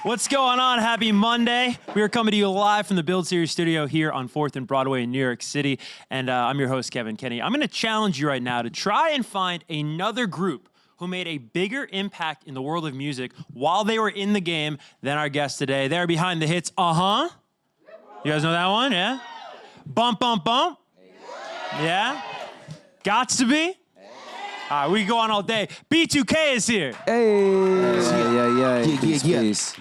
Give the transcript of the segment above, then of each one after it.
What's going on? Happy Monday. We are coming to you live from the Build Series studio here on 4th and Broadway in New York City. And I'm your host, Kevan Kenney. I'm going to challenge you right now to try and find another group who made a bigger impact in the world of music while they were in the game than our guest today. They're behind the hits, Uh-huh. You guys know that one, yeah? Bump, Bump, Bump. Yeah? Gots to Be. All right, we can go on all day. B2K is here. Yeah. Peace.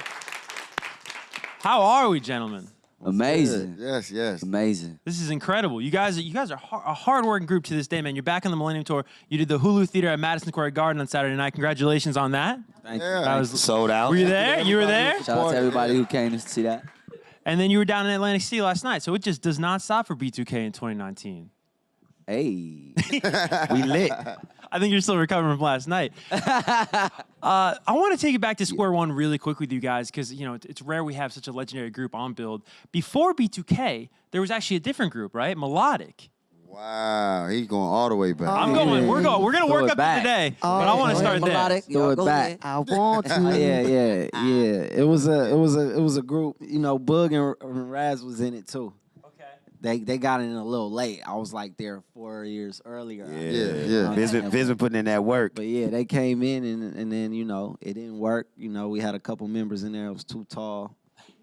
How are we, gentlemen? Amazing. Yes. Amazing. This is incredible. You guys are a hard-working group to this day, man. You're back on the Millennium Tour. You did the Hulu Theater at Madison Square Garden on Saturday night. Congratulations on that. Thank you. That was Sold out. Were you there? You were there? Shout out to everybody who came to see that. And then you were down in Atlantic City last night. So it just does not stop for B2K in 2019. Hey. We lit. I think you're still recovering from last night. I want to take it back to square one really quick with you guys because, you know, it's rare we have such a legendary group on Build. Before B2K, there was actually a different group, right? Melodic. Wow, he's going all the way back. We're going to work up to today, but I want to start there. Melodic. Throw it back. I want to. Yeah. It was a group. You know, Bug and Raz was in it too. They got in a little late. I was like there 4 years earlier. Yeah. Biz been putting in that work. But yeah, they came in and then, you know, it didn't work. You know, we had a couple members in there. It was too tall.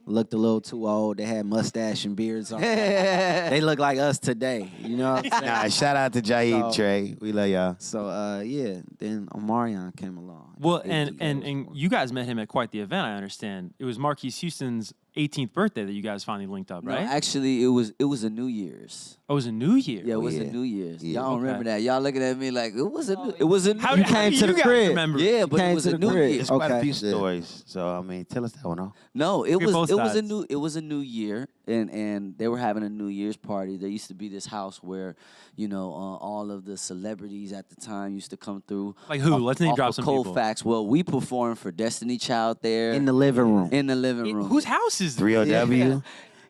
Looked a little too old. They had mustache and beards on. They look like us today. You know what I'm saying? Nah, shout out to Jaib, Trey. We love y'all. So, yeah, then Omarion came along. Well, and you guys met him at quite the event, I understand. It was Marquise Houston's 18th birthday that you guys finally linked up, right? No, actually, it was a New Year's. Oh, it was a New Year. Yeah, it was a New Year's. Yeah. Y'all don't remember that. Y'all looking at me like, it was a new How You how came do to the you guys crib. remember? Yeah, but came it was to a the New crib. Year's. It's quite a Okay. few stories. So I mean, tell us that one. No, Hear both it was a sides. new year, and they were having a New Year's party. There used to be this house where, you know, all of the celebrities at the time used to come through. Like who? Let's name drop some people. Colfax. Well, we performed for Destiny Child there In the living room. in the living room. Whose house is this? 3OW.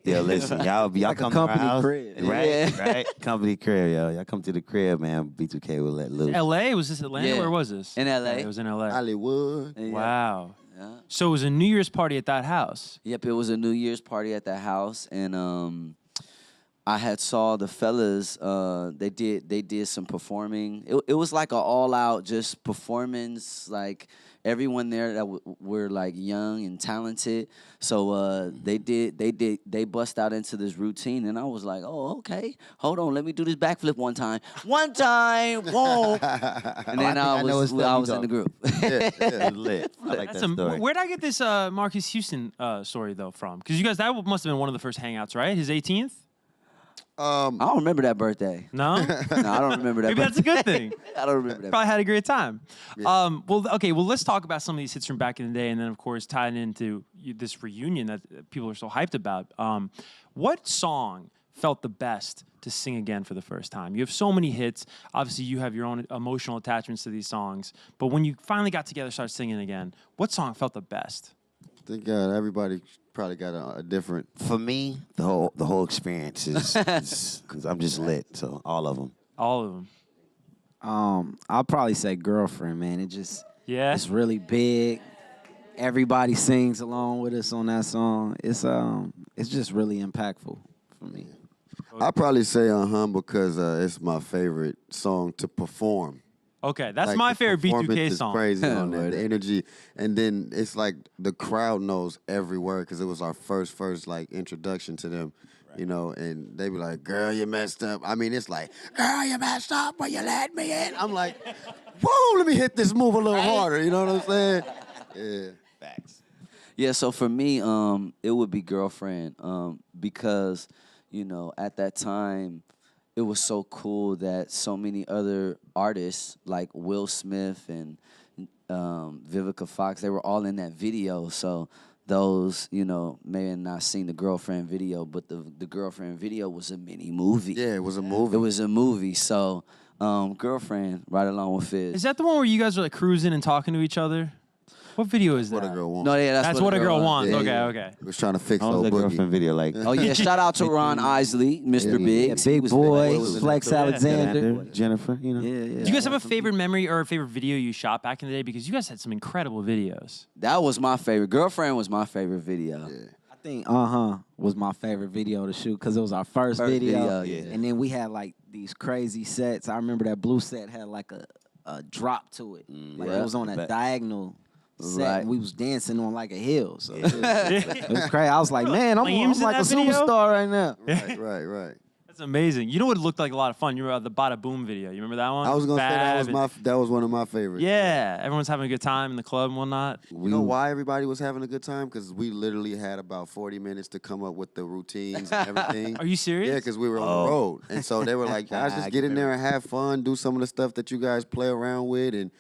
Yeah, listen, y'all Like a come to our company house, crib. right? Company crib, yo. Y'all come to the crib, man. B2K will let loose. L.A.? Was this Atlanta? Yeah. Where was this? In LA. Yeah, it was in L.A. Hollywood. Yeah. Wow. Yeah. So it was a New Year's party at that house. Yep, it was a New Year's party at that house, and I had saw the fellas. They did some performing. It was like an all out just performance. Like everyone there that were like young and talented. So they bust out into this routine, and I was like, oh, okay, hold on, let me do this backflip one time, whoa, and then I was in the group. Yeah, lit. I like That's that story. where'd I get this Marcus Houston story, though, from? Because you guys, that must have been one of the first hangouts, right? His 18th? I don't remember that birthday. No? No, I don't remember that. Maybe that's a good thing. I don't remember that. Probably had a great time. Well, let's talk about some of these hits from back in the day, and then, of course, tying into this reunion that people are so hyped about. What song felt the best to sing again for the first time? You have so many hits. Obviously, you have your own emotional attachments to these songs. But when you finally got together, started singing again, what song felt the best? I think everybody probably got a different. For me, the whole experience is because I'm just lit. So all of them. All of them. I'll probably say Girlfriend, man. Yeah? It's really big. Everybody sings along with us on that song. It's just really impactful for me. I probably say because it's my favorite song to perform. Okay, that's Like, my the favorite B2K performance is song. crazy on there, the energy, and then it's like the crowd knows every word because it was our first like introduction to them, you know, and they be like, "Girl, you messed up." I mean, it's like, "Girl, you messed up, but you let me in." I'm like, "Whoa, let me hit this move a little harder." You know what I'm saying? Yeah. Facts. Yeah, so for me, it would be Girlfriend, because, you know, at that time, it was so cool that so many other artists like Will Smith and Vivica Fox, they were all in that video. So those, you know, may have not seen the Girlfriend video, but the Girlfriend video was a mini movie. Yeah, it was a movie. It was a movie. So Girlfriend, right along with Fizz. Is that the one where you guys are like cruising and talking to each other? What video is What a that? girl wants. No, yeah, That's what a girl wants. Yeah, Okay, yeah. okay. He was trying to fix I was old the Boogie. girlfriend video like. Oh yeah, shout out to Ron Isley, Mr. Biggs. He Big was Boy, there. Was in Flex it. Alexander. Jennifer, you know. Yeah, yeah. Do you guys have a favorite memory or a favorite video you shot back in the day? Because you guys had some incredible videos. That was my favorite. Girlfriend was my favorite video. Yeah. I think was my favorite video to shoot because it was our first First video. video, yeah. And then we had like these crazy sets. I remember that blue set had like a drop to it. Like Yeah. it was on a diagonal set. Right. And we was dancing on like a hill. So it was crazy. I was like, man, I'm Flames in like a that video? superstar right now. Right. That's amazing. You know what looked like a lot of fun? You were the Bada Boom video. You remember that one? I was gonna say Fab that was one of my favorites. Yeah, everyone's having a good time in the club and whatnot. You know why everybody was having a good time? Because we literally had about 40 minutes to come up with the routines and everything. Are you serious? Yeah, because we were on the road. And so they were like, guys, just get in there and have fun, do some of the stuff that you guys play around with, and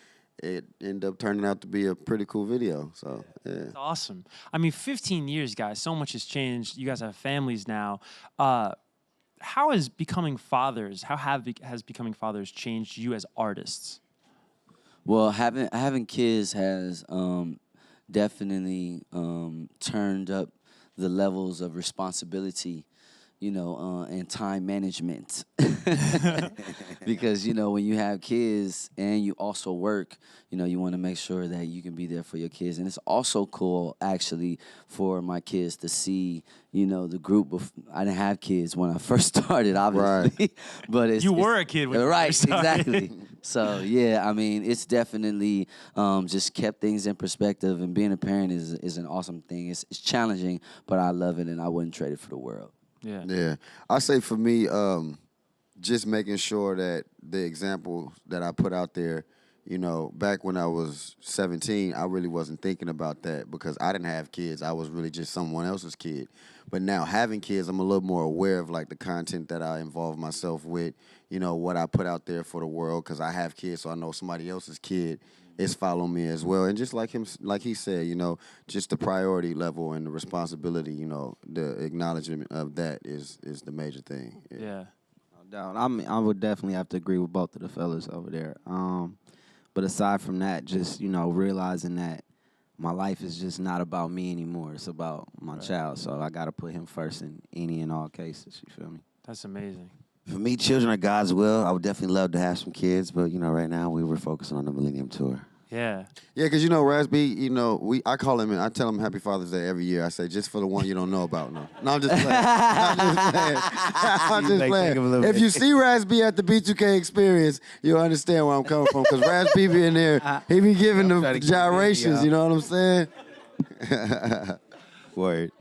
it ended up turning out to be a pretty cool video. So, yeah. It's awesome. I mean, 15 years, guys. So much has changed. You guys have families now. How has becoming fathers? Has becoming fathers changed you as artists? Well, having kids has definitely turned up the levels of responsibility, and time management. Because, when you have kids and you also work, you want to make sure that you can be there for your kids. And it's also cool, actually, for my kids to see, the group of, I didn't have kids when I first started, obviously. Right. But You were a kid when you right, first started. exactly. So, yeah, I mean, it's definitely just kept things in perspective. And being a parent is an awesome thing. It's challenging, but I love it, and I wouldn't trade it for the world. Yeah. I say for me, just making sure that the example that I put out there, back when I was 17, I really wasn't thinking about that because I didn't have kids. I was really just someone else's kid. But now having kids, I'm a little more aware of like the content that I involve myself with, what I put out there for the world because I have kids, so I know somebody else's kid is following me as well. And just like he said, just the priority level and the responsibility, the acknowledgement of that is the major thing. Yeah. No doubt. I would definitely have to agree with both of the fellas over there. But aside from that, just, realizing that my life is just not about me anymore. It's about my child. So I got to put him first in any and all cases. You feel me? That's amazing. For me, children are God's will. I would definitely love to have some kids, but right now we were focusing on the Millennium Tour. Yeah. Yeah, because Raspy, I call him and I tell him Happy Father's Day every year. I say, just for the one you don't know about. No, I'm just playing. I'm just playing. If you see Raspy at the B2K experience, you'll understand where I'm coming from. Because Raspy be in there, he be giving the gyrations, you know what I'm saying? Word.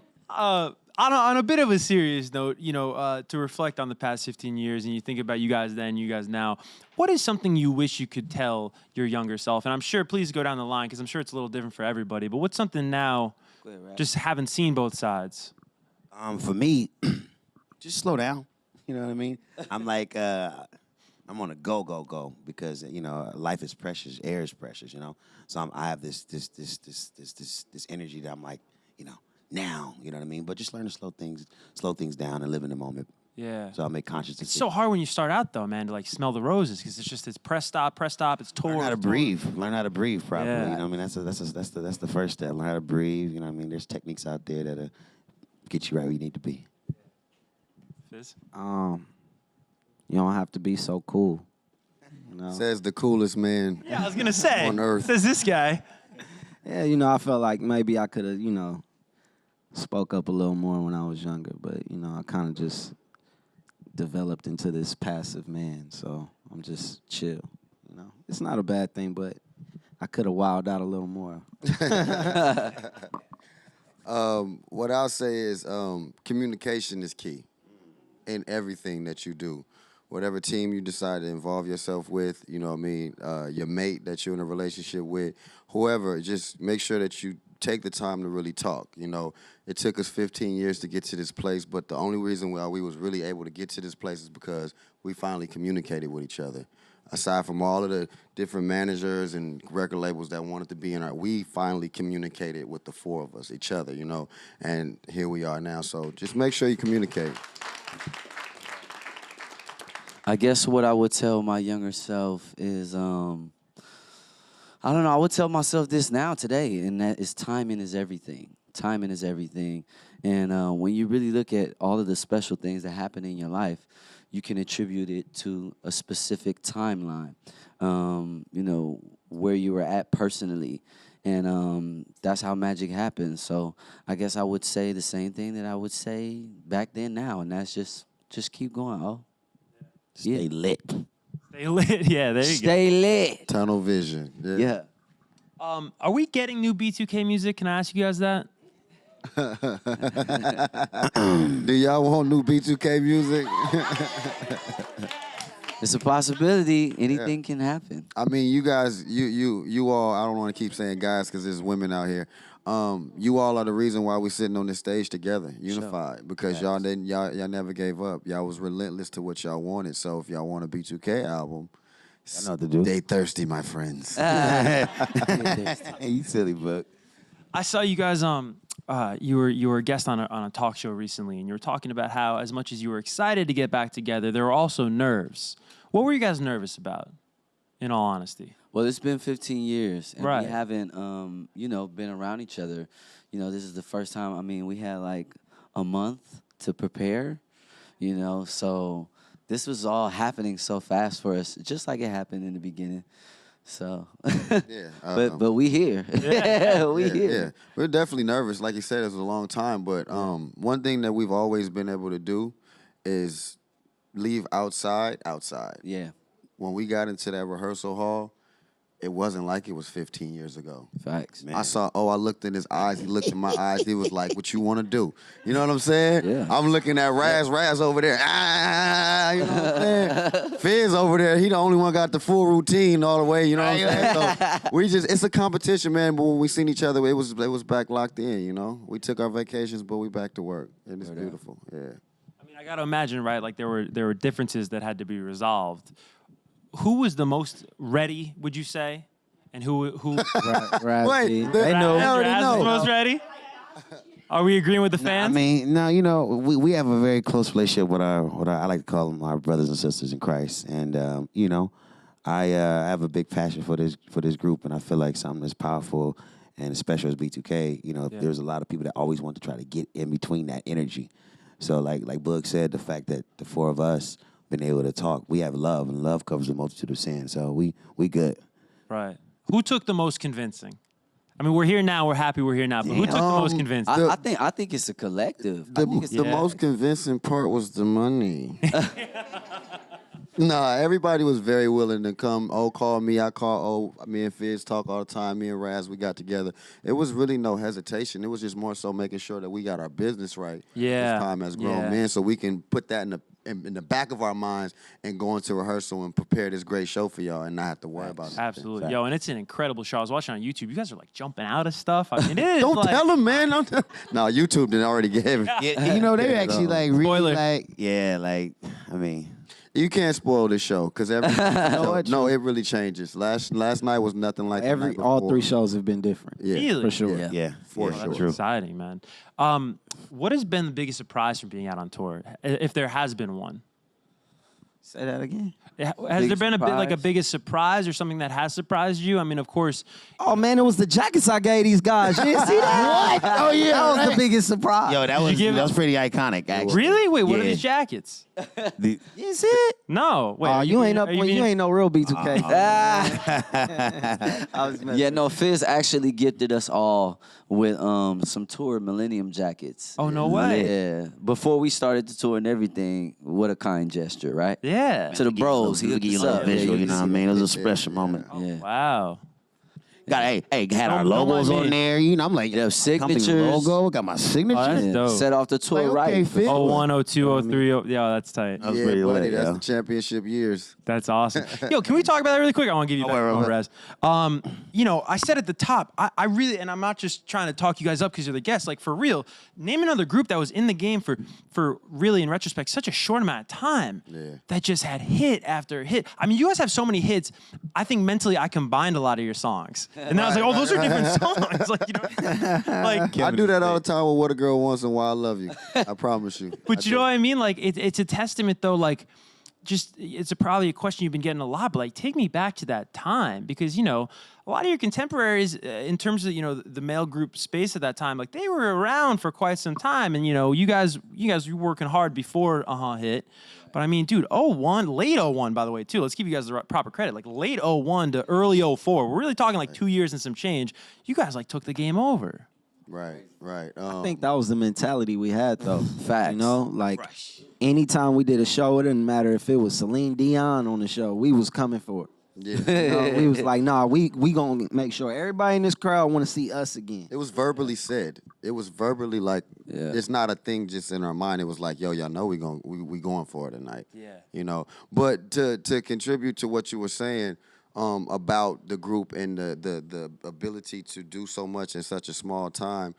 On a bit of a serious note, to reflect on the past 15 years and you think about you guys then, you guys now, what is something you wish you could tell your younger self? And I'm sure, please go down the line because I'm sure it's a little different for everybody, but what's something now, just having seen both sides? For me, just slow down. You know what I mean? I'm like, I'm on a go because life is precious, air is precious. So I have this energy that I'm like, now, you know what I mean? But just learn to slow things down and live in the moment. Yeah. So I make conscious It's decisions. so hard when you start out though, man, to like smell the roses because it's press stop, it's tour. Learn how to breathe. Learn how to breathe properly. Yeah. You know what I mean? That's the first step. Learn how to breathe. You know what I mean? There's techniques out there that'll get you right where you need to be. Fizz? You don't have to be so cool. Says the coolest man. Yeah, I was gonna say On earth. Says this guy. Yeah, I felt like maybe I could have, spoke up a little more when I was younger, but I kind of just developed into this passive man, so I'm just chill. It's not a bad thing, but I could have wilded out a little more. What I'll say is communication is key in everything that you do. Whatever team you decide to involve yourself with, your mate that you're in a relationship with, whoever, just make sure that you take the time to really talk. It took us 15 years to get to this place, but the only reason why we was really able to get to this place is because we finally communicated with each other. Aside from all of the different managers and record labels that wanted to be in our, we finally communicated with the four of us, each other, and here we are now. So just make sure you communicate. I guess what I would tell my younger self is I don't know. I would tell myself this now today, and that is timing is everything. Timing is everything. And when you really look at all of the special things that happen in your life, you can attribute it to a specific timeline, where you were at personally. And that's how magic happens. So I guess I would say the same thing that I would say back then now, and that's just keep going. Oh, Stay lit. Stay lit. Yeah, there you stay lit. Tunnel vision. Yeah. go. Are we getting new B2K music? Can I ask you guys that? Do y'all want new B2K music? It's a possibility. Anything can happen. I mean, you guys, you all. I don't want to keep saying guys because there's women out here. You all are the reason why we're sitting on this stage together, unified, because y'all never gave up. Y'all was relentless to what y'all wanted. So if y'all want a B2K album, I know what to do. stay thirsty, my friends. Hey, you silly book. I saw you guys. You were a guest on a talk show recently, and you were talking about how, as much as you were excited to get back together, there were also nerves. What were you guys nervous about? In all honesty. Well, it's been 15 years, and Right. we haven't, been around each other. This is the first time. I mean, we had like a month to prepare. So this was all happening so fast for us, just like it happened in the beginning. So, Yeah, but we here. we here. Yeah, we're definitely nervous. Like you said, it was a long time. But one thing that we've always been able to do is leave outside. Yeah, When we got into that rehearsal hall, it wasn't like it was 15 years ago. facts. Man. I looked in his eyes. He looked in my eyes. He was like, "What you want to do?" You know what I'm saying? Yeah. I'm looking at Raz over there. You know what I'm saying? Fizz over there. He the only one got the full routine all the way. You know what I'm saying? So it's a competition, man. But when we seen each other, it was back locked in. We took our vacations, but we back to work, and it's beautiful. Yeah. I mean, I got to imagine, right? Like there were differences that had to be resolved. Who was the most ready, would you say? And who Right. Wait, See? the- They know. I already Raz know. was the most ready? Are we agreeing with the I fans? mean, no, we have a very close relationship with our I like to call them our brothers and sisters in Christ, and I have a big passion for this group, and I feel like something as powerful and as special as B2K. There's a lot of people that always want to try to get in between that energy. So like Boog said, the fact that the four of us been able to talk, we have love, and love covers a multitude of sin. So we good. Right. Who took the most convincing? I mean, we're here now. We're happy we're here now. But who took the most convincing? I think it's a collective. The most convincing part was the money. Nah, everybody was very willing to come. Call me. I call me and Fizz talk all the time. Me and Raz, we got together. It was really no hesitation. It was just more so making sure that we got our business right. Yeah. This time as grown Yeah. men, so we can put that in the back of our minds and go into rehearsal and prepare this great show for y'all and not have to worry about it. Absolutely. Yo, and it's an incredible show. I was watching on YouTube. You guys are like jumping out of stuff. I mean, it is. Don't like, tell them, man. Don't tell. No, YouTube didn't already give it. Yeah, they actually like really Spoiler. I mean. You can't spoil this show because every what? no, it really changes. Last night was nothing like the night All before. 3 shows have been different. Yeah. Really? For sure. Yeah. Yeah, For yeah, sure. That's True. exciting, man. What has been the biggest surprise from being out on tour, if there has been one? Say that again. Has there been a surprise? biggest surprise or something that has surprised you? I mean, of course. Oh man, it was the jackets I gave these guys. You didn't see that? What? Oh yeah, that was the biggest surprise. Yo, that give was it- pretty iconic. Actually. Really? Wait, what are Yeah. these jackets? The- You didn't see it? No. Wait. Oh, are you ain't up. are You being- ain't no real B2K. I was messing Yeah, no, Fizz actually gifted us all with some tour Millennium jackets. Oh, no way. Yeah. Before we started the tour and everything, what a kind gesture, right? Yeah. To the bros, he He hooked give you us a little up. visual, Yeah, you know what I can mean? It was a see special moment. Yeah. Wow. Got had our Don't logos mind on me. there. I'm like, Yeah, company signatures. logo, got my signature. Oh, that's Yeah. dope. Set off the tour Like, okay, right. Fizz. Oh, 01, 02, 03. Yeah, that's tight. That was Yeah, pretty buddy, lit, that's yo. the championship years. That's awesome. Yo, can we talk about that really quick? I want to give you back wait, the wait, phone, Raz. I said at the top, I really, and I'm not just trying to talk you guys up because you're the guests, like for real, name another group that was in the game for really, in retrospect, such a short amount of time that just had hit after hit. I mean, you guys have so many hits. I think mentally I combined a lot of your songs. And then I was like, oh, those are different songs. Like, like, I do that all the time with What a Girl Wants and Why I Love You. I promise you. but you know what I mean? Like, it's a testament, though, like, just it's probably a question you've been getting a lot, but like take me back to that time because a lot of your contemporaries in terms of the male group space at that time, like they were around for quite some time, and you guys were working hard before hit. But I mean, dude, late 01, by the way, too. Let's give you guys the proper credit. Like late 01 to early 04. We're really talking like 2 years and some change. You guys like took the game over. Right. I think that was the mentality we had, though. Facts. Like anytime we did a show, it didn't matter if it was Celine Dion on the show. We was coming for it. Yeah. We was like, nah, we gonna make sure everybody in this crowd want to see us again. It was verbally said. It was verbally like it's not a thing just in our mind. It was like, yo, y'all know we going for it tonight. Yeah. But to contribute to what you were saying about the group and the ability to do so much in such a small time.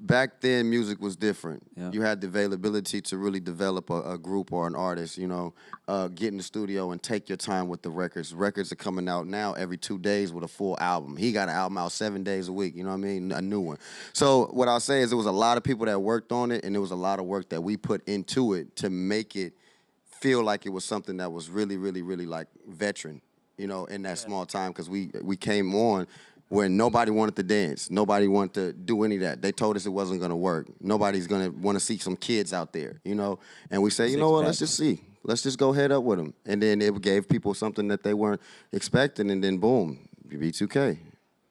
Back then, music was different. Yeah. You had the availability to really develop a group or an artist, get in the studio and take your time with the records. Records are coming out now every 2 days with a full album. He got an album out 7 days a week, you know what I mean? A new one. So what I'll say is there was a lot of people that worked on it, and there was a lot of work that we put into it to make it feel like it was something that was really, really, really like veteran, in that small time, because we came on where nobody wanted to dance. Nobody wanted to do any of that. They told us it wasn't going to work. Nobody's going to want to see some kids out there, And we say, you know what, let's just see. Let's just go head up with them. And then it gave people something that they weren't expecting, and then boom, B2K.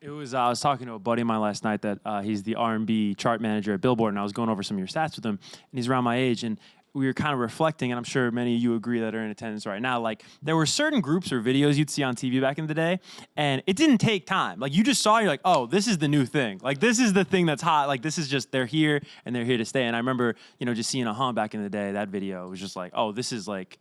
It was. I was talking to a buddy of mine last night that he's the R&B chart manager at Billboard, and I was going over some of your stats with him, and he's around my age, and we were kind of reflecting, and I'm sure many of you agree that are in attendance right now, like there were certain groups or videos you'd see on TV back in the day, and it didn't take time. Like you just saw, you're like, oh, this is the new thing. Like this is the thing that's hot. Like this is just, they're here and they're here to stay. And I remember, just seeing back in the day, that video was just like, oh, this is like.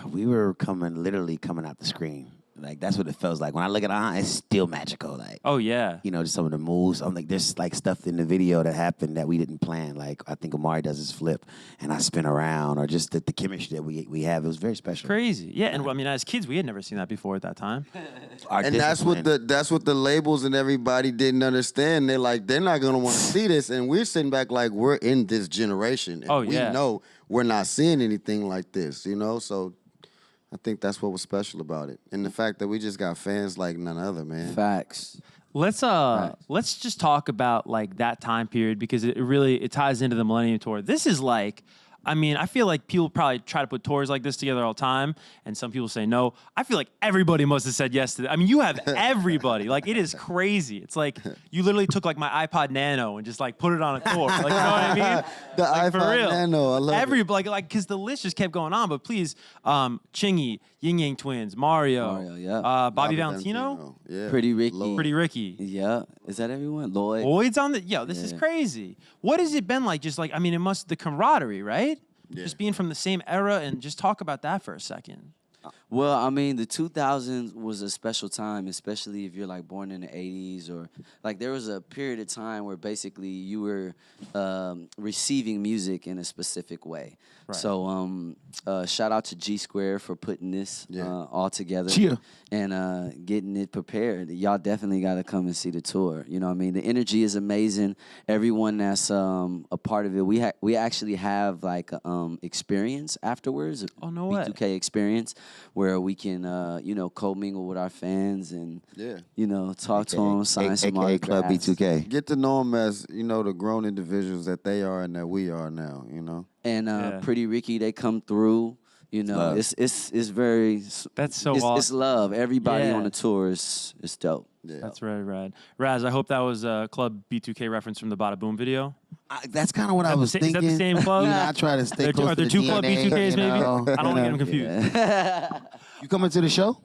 We were literally coming out the screen. Like that's what it feels like. When I look at it's still magical. Like oh yeah, just some of the moves. I'm like, there's like stuff in the video that happened that we didn't plan. Like I think Amari does his flip, and I spin around, or just the chemistry that we have. It was very special. Crazy, yeah. And I mean, as kids, we had never seen that before at that time. And that's what the labels and everybody didn't understand. They're like, they're not gonna want to see this, and we're sitting back like we're in this generation, and we know we're not seeing anything like this. So. I think that's what was special about it, and the fact that we just got fans like none other, man. Facts. Let's just talk about like that time period because it ties into the Millennium Tour. This is like. I mean, I feel like people probably try to put tours like this together all the time, and some people say no. I feel like everybody must have said yes to that. I mean, you have everybody. Like, it is crazy. It's like you literally took like my iPod Nano and just like put it on a tour. Like, you know what I mean? The like, iPod for real. Nano, I love it. Like, because the list just kept going on. But please, Chingy, Ying Yang Twins, Mario, yeah. Bobby Valentino, yeah. Pretty Ricky. Pretty Ricky. Yeah. Is that everyone? Lloyd. Lloyd's on the. Yo, this is crazy. What has it been like? Just like, I mean, it must the camaraderie, right? Yeah. Just being from the same era, and just talk about that for a second. Well, I mean, the 2000s was a special time, especially if you're like born in the 80s, or like there was a period of time where basically you were receiving music in a specific way. Right. So shout out to G Square for putting this all together and getting it prepared. Y'all definitely got to come and see the tour. You know what I mean? The energy is amazing. Everyone that's a part of it, we actually have like experience afterwards. Oh, no way. B2K experience where we can co-mingle with our fans and talk to them, sign some AKA Club autographs. B2K. Get to know them as the grown individuals that they are and that we are now. And Pretty Ricky, they come through. It's very. That's so it's, awesome. It's love. Everybody Yeah. on the tour is dope. Yeah. That's really rad. Raz, I hope that was a Club B2K reference from the Bada Boom video. That's kind of what I was thinking. Is that the same club? I try to stay close Are there to the two Club DNA, B2Ks maybe? I don't want to get them confused. You coming to the show?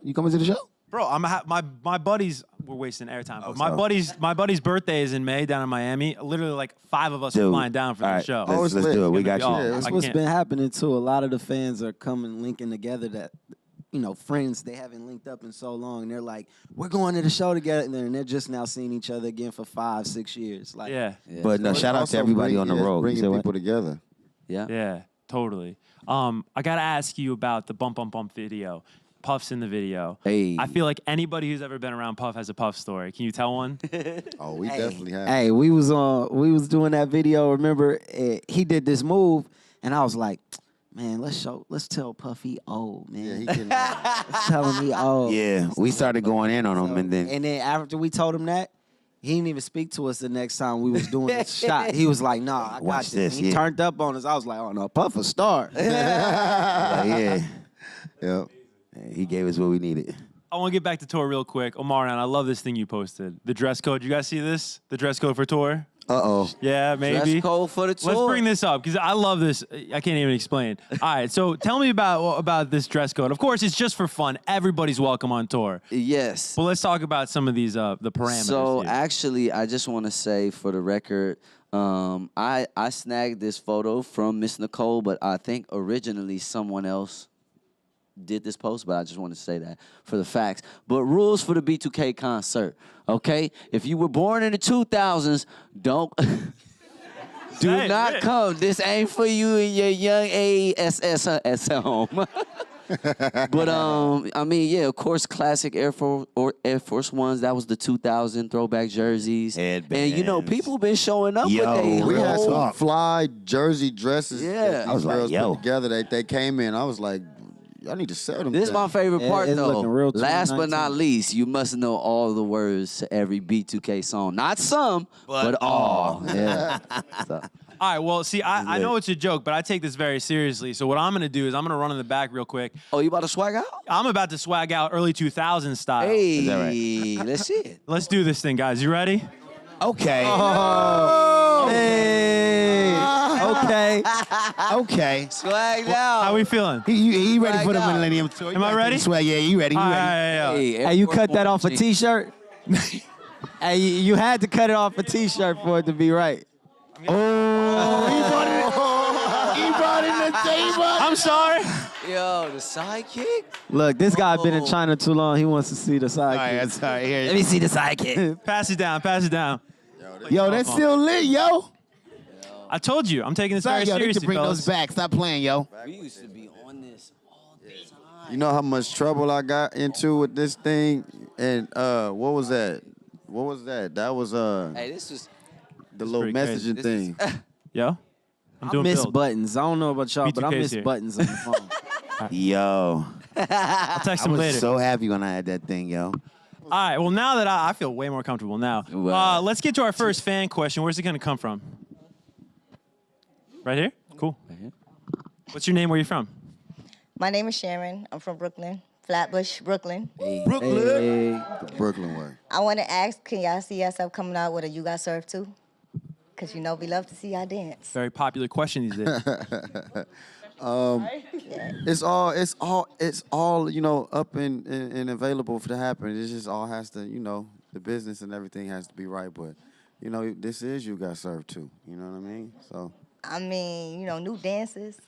Bro, my buddies were wasting airtime. But my buddy's birthday is in May down in Miami. Literally, like 5 of us are flying down for the show. Let's do it. We got you. Yeah, That's I what's can't. been happening too. A lot of the fans are coming, linking together that, friends they haven't linked up in so long. And they're like, we're going to the show together. And they're just now seeing each other again for 5-6 years. Like, Yeah, But no, shout out to everybody on the road. Bringing people together. Yeah. totally. I gotta ask you about the Bump Bump Bump video. Puff's in the video. Hey. I feel like anybody who's ever been around Puff has a Puff story. Can you tell one? Oh, we definitely have. Hey, we was doing that video. Remember, he did this move, and I was like, man, let's tell Puffy old, man. Yeah, he can. Let's tell him he old. Yeah, we started going in on him, and then after we told him that, he didn't even speak to us the next time we was doing the shot. He was like, "Nah, I got Watch this." this, He yeah. turned up on us. I was like, "Oh no, Puff a star." yeah, Yep. he gave us what we needed. I want to get back to tour real quick. Omarion, I love this thing you posted. The dress code. You guys see this? The dress code for tour? Uh-oh. Yeah, maybe. Dress code for the tour. Let's bring this up because I love this. I can't even explain. All right, so tell me about this dress code. Of course, it's just for fun. Everybody's welcome on tour. Yes. But let's talk about some of these the parameters. So here. actually, I just want to say for the record, I snagged this photo from Miss Nicole, but I think originally someone else did this post, but I just want to say that for the facts. But rules for the B2K concert, okay? If you were born in the 2000s, don't do Hey, not yeah. come. This ain't for you and your young ASS at home. But I mean, yeah, of course, classic Air Force Ones. That was the 2000 throwback jerseys. And you know, Headbands. people been showing up Yo, with they We had whole- some talk. fly jersey dresses Yeah. that I was these like, girls yo. put together. They came in. I was like, I need to sell them. This is my things. favorite Yeah, part, it's though. looking real Last but not 2019. least, you must know all the words to every B2K song. Not some, but all. Yeah. So, All right, well, see, I know it's a joke, but I take this very seriously. So what I'm going to do is I'm going to run in the back real quick. oh, you about to swag out? I'm about to swag out early 2000s style. Hey, that right? let's see it. Let's do this thing, guys. You ready? Okay, Hey, okay. okay. Swag out. How we feeling? He ready for the Swag out. Millennium Tour. Am I ready? Swear, yeah, you ready? You All ready? right, Hey, you cut that off a T-shirt? Hey, you had to cut it off a T-shirt for it to be right. He brought in the table. I'm sorry. Yo, the sidekick? Look, this guy been in Oh. China too long. He wants to see the All right, sidekick. that's all right. Here. Let me see the sidekick. Pass it down. Pass it down. Yo, that's still lit, yo. I told you, I'm taking this Sorry, very yo, they seriously, can bring fellas. those back. Stop playing, yo. We used to be on this all the time. You know how much trouble I got into with this thing? And what was that? What was that? That was Hey, this was... the little pretty crazy. messaging thing. Yo, I'm I doing miss build. buttons. I don't know about y'all, but I B2K's miss here. buttons on the phone. Yo, I'll text I him was later. so happy when I had that thing, yo. All right, well, now that I feel way more comfortable now, Wow. let's get to our first fan question. Where's it going to come from? Right here? Cool. What's your name? Where you from? My name is Sharon. I'm from Brooklyn, Flatbush, Brooklyn. Hey, The Brooklyn way. I want to ask, can y'all see yourself coming out with a You Got Served too? Because you know we love to see y'all dance. Very popular question these days. It's all you know, up and available for to happen. It just all has to, you know, the business and everything has to be right. But you know, this is You Got Served too. You know what I mean? So I mean, you know, new dances,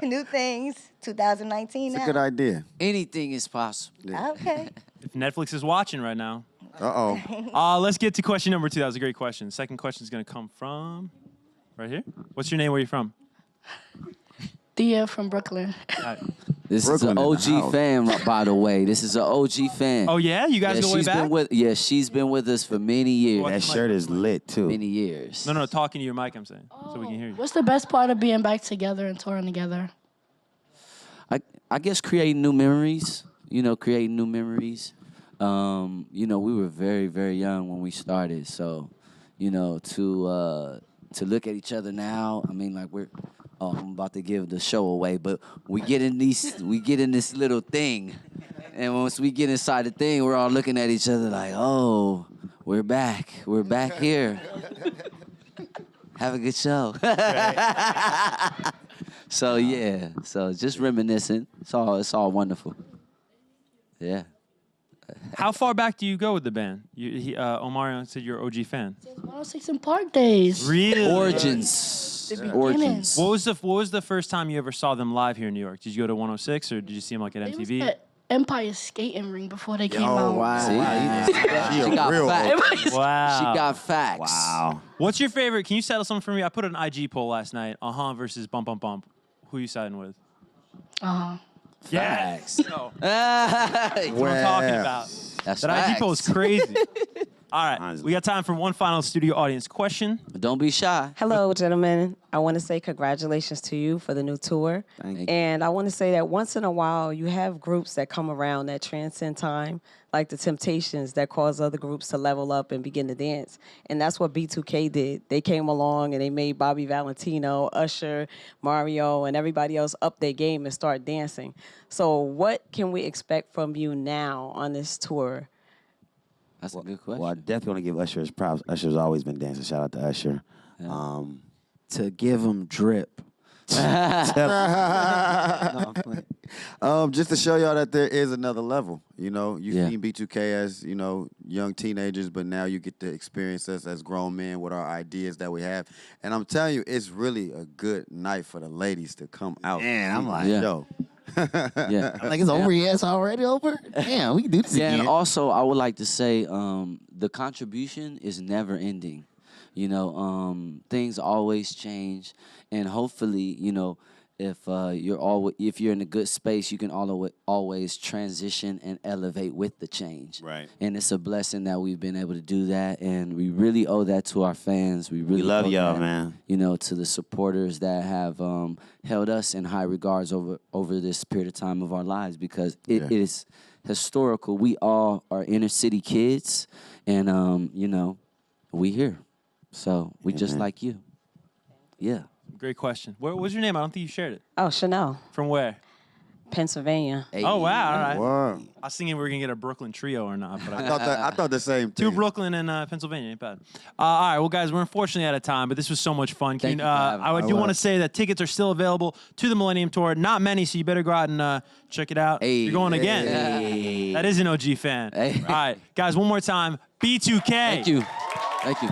new things, 2019 it's a now. good idea. Anything is possible. Okay. If Netflix is watching right now. Uh-oh. Let's get to question number 2. That was a great question. Second question is going to come from right here. What's your name? Where you from? Thea from Brooklyn. All right. This Brooklyn in is the an house. OG fan, by the way. This is an OG fan. Oh, yeah? You guys yeah, go way she's back? she's been with us for many years. What? That shirt is lit, too. Many years. No, talking to your mic, I'm saying, so we can hear you. What's the best part of being back together and touring together? I guess creating new memories. You know, creating new memories. You know, we were very, very young when we started, so you know, to look at each other now. I mean, like I'm about to give the show away, but we get in this little thing, and once we get inside the thing, we're all looking at each other like, oh, we're back here. Have a good show. So yeah, so just reminiscing. It's all wonderful. Yeah. How far back do you go with the band? Omarion said you're an OG fan. 106 in Park Days. Really? Origins. The Origins. beginnings. What was the first time you ever saw them live here in New York? Did you go to 106 or did you see them like at It was MTV? at Empire Skating Ring before they came Oh, out. wow. See? She She got real facts. Wow. She got facts. Wow. What's your favorite? Can you settle something for me? I put an IG poll last night. Versus Bump Bump Bump. Who you siding with? Uh-huh. Facts. No. That's what I'm talking about. That's That IG poll is facts. crazy. All right, Honestly. we got time for one final studio audience question. Don't be shy. Hello, gentlemen. I want to say congratulations to you for the new tour. Thank you. And I want to say that once in a while, you have groups that come around that transcend time, like the Temptations, that cause other groups to level up and begin to dance. And that's what B2K did. They came along and they made Bobby Valentino, Usher, Mario, and everybody else up their game and start dancing. So what can we expect from you now on this tour? That's a good question. Well, I definitely want to give Usher his props. Usher's always been dancing. Shout out to Usher. To give him drip. Just to show y'all that there is another level. You know, you've Yeah. seen B2K as, you know, young teenagers, but now you get to experience us as grown men with our ideas that we have. And I'm telling you, it's really a good night for the ladies to come out. Man, I'm like, Yeah. yo. Yeah. I'm like, it's over. Yeah, it's already over. Damn, we can do this Yeah, again. and also I would like to say the contribution is never ending. You know, things always change, and hopefully, you know, if you're in a good space, you can always transition and elevate with the change. Right. And it's a blessing that we've been able to do that, and we really owe that to our fans. We really love owe y'all, that, man. You know, to the supporters that have held us in high regards over this period of time of our lives, because it is historical. We all are inner city kids, and you know, we here. So we just like you. Yeah. Great question. What was your name? I don't think you shared it. Oh, Chanel, From where? Pennsylvania. Oh, wow. All right. Wow. I was thinking we were going to get a Brooklyn trio or not. But I thought the same thing. Two Brooklyn and Pennsylvania, ain't bad. All right, well, guys, we're unfortunately out of time, but this was so much fun. Thank you for having me. I do want to say that tickets are still available to the Millennium Tour. Not many, so you better go out and check it out. Hey. You're going again. Hey. That is an OG fan. Hey. All right, guys, one more time. B2K. Thank you. Thank you.